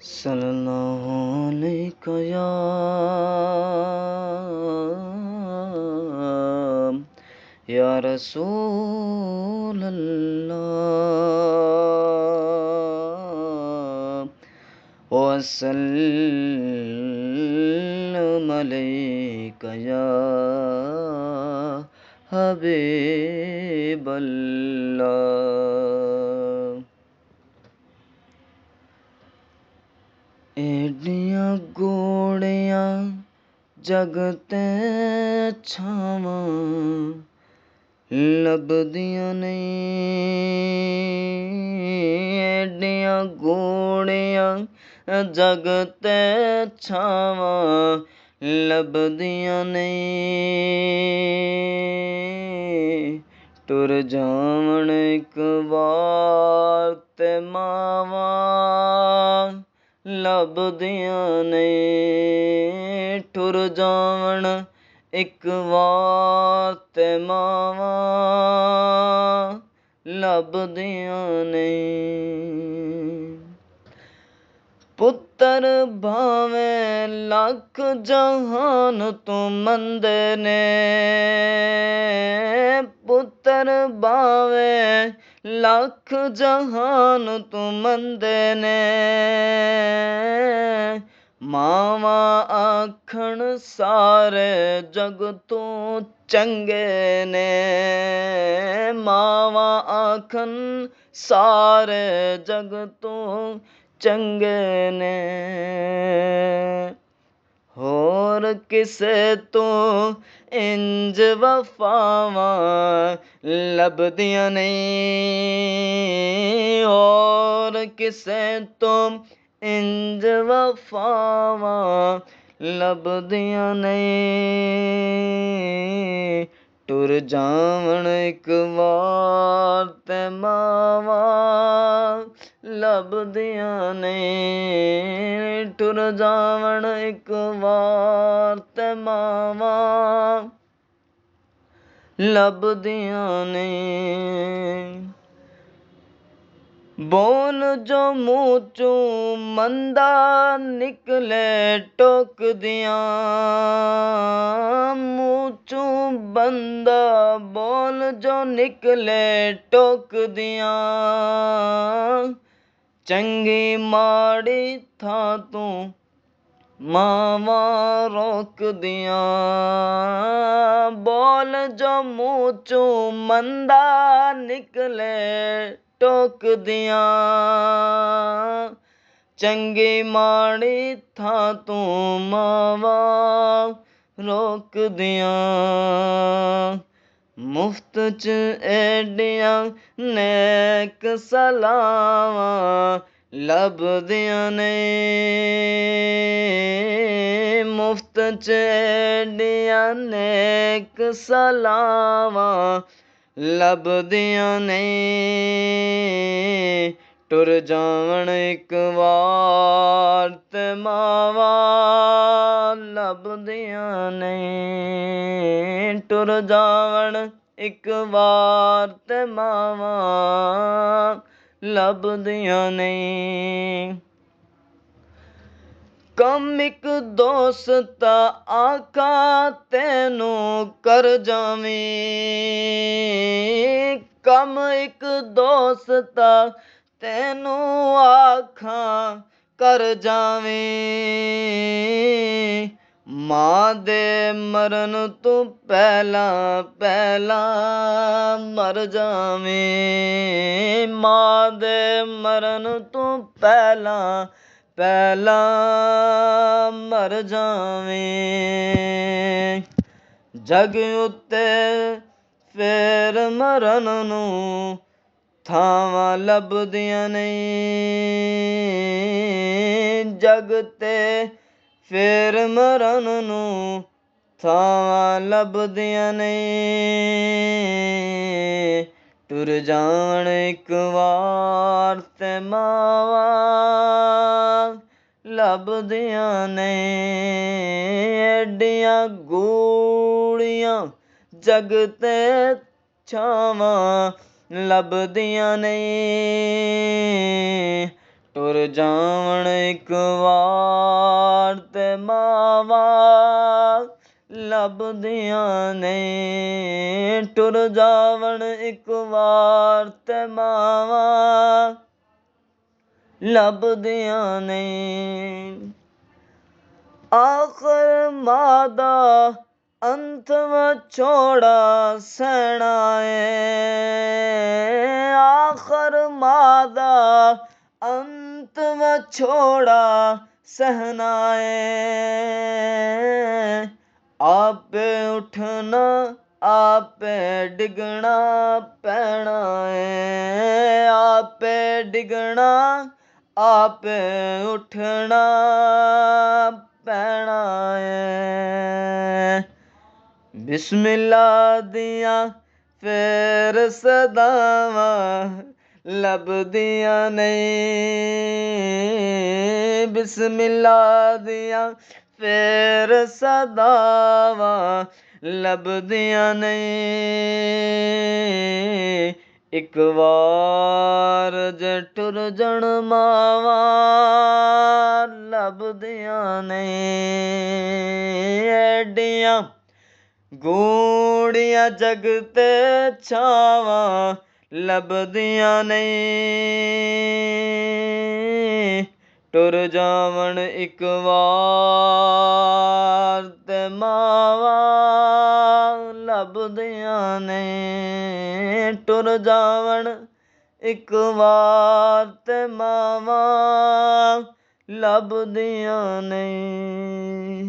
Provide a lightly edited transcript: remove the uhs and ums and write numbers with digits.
सल्लल्लाहु अलैका या रसूल अल्लाह वसल्लम अलैका या हबीब अल्लाह। एडियां गोड़ियां जग ते छावां लभदियां नहीं। एडियां गोड़ियां जग ते छावां लभदियां नहीं। टुर जावण एक वार ते मावां लभदियां नहीं। टुर जावण एक वार ते मावां लभदियां नहीं। पुत्तर भावें लख जहान तू मंदे ने। पुत्तर भावें लख जहान तू मंदे ने। मावां आखण सारे जग तू चंगे ने। मावां आखन सारे जग तू चंगे ने। होर किसे तू इंज वफावां लभदियां नहीं। होर किसे तू इंज वफावां लभदियां नहीं। टुर जावण एक वार ते मावां लभदियां नहीं। टुर जावण एक वार ते मावां लभदियां नहीं। बोल जो मूँह चों मंदा निकले टोकदियां। मूँह चों बंदा बोल जो निकले टोकदियां। चंगी माड़ी थां तू मावां रोकदियां। बोल जो मूँह चों मंदा निकले टोकदियां। चंगी माड़ी थां तू मावां रोकदियां। मुफ्त च एडियां नेक सलावां लभदियां नहीं। मुफ्त च एडियां नेक सलावां लभदियां नहीं। टुर जावण एक वार ते मावां लभदियां नहीं। टुर जावण एक वार ते मावां लभदियां नहीं। कम एक दोस्त आखा तैनू कर जावीं। कम एक दोस्त तैनू आखा कर जावीं। मां दे मरन तू पहला पहला मर जावीं। मां दे मरन तू पहला पहला मर जावीं। जग उत्ते फेर मरन नूं थावां लभदियां नहीं। जग ते फेर मरन नूं थावां लभदियां नहीं। टुर जावण एक वार ते मावां लभदियां नहीं। एडियां गूड़ियां जग ते छावां लभदियां नहीं। ਟੁਰ ਜਾਵਣ ਇੱਕ ਵਾਰ ਤੇ ਮਾਵਾਂ ਲੱਭਦੀਆਂ ਨੇ, ਟੁਰ ਜਾਵਣ ਇੱਕ ਵਾਰ ਤੇ ਮਾਵਾਂ ਲੱਭਦੀਆਂ ਨੇ। ਆਖਰ ਮਾਂ ਦਾ ਅੰਤ ਵਿਛੋੜਾ ਸਹਿਣਾ ਏ, ਆਖਰ ਮਾਂ ਦਾ ਅੰਤ ਵਿਛੋੜਾ ਸਹਿਣਾ ਏ। ਆਪੇ ਉੱਠਣਾ ਆਪੇ ਡਿੱਗਣਾ ਪੈਣਾ ਏ, ਆਪੇ ਡਿੱਗਣਾ ਆਪੇ ਉੱਠਣਾ ਪੈਣਾ ਏ। ਬਿਸਮਿल्लाह ਦੀਆਂ ਫੇਰ ਸਦਾਵਾਂ ਲੱਭਦੀਆਂ ਨਹੀਂ, ਬਿਸਮਿल्लाह ਦੀਆਂ ਫੇਰ ਸਦਾਵਾਂ ਲੱਭਦੀਆਂ ਨਹੀਂ। ਇੱਕ ਵਾਰ ਜੇ ਟੁਰ ਜਾਣ ਮਾਵਾਂ ਲੱਭਦੀਆਂ ਨਹੀਂ। ਐਡੀਆਂ ਗੂੜੀਆਂ ਜਗ ਤੇ ਛਾਵਾਂ ਲੱਭਦੀਆਂ ਨਹੀਂ। ਟੁਰ ਜਾਵਣ ਇੱਕ ਵਾਰ ਤੇ ਮਾਵਾਂ ਲੱਭਦੀਆਂ ਨੇ, ਟੁਰ ਜਾਵਣ ਇੱਕ ਵਾਰ ਤੇ ਮਾਵਾਂ ਲੱਭਦੀਆਂ ਨਹੀਂ।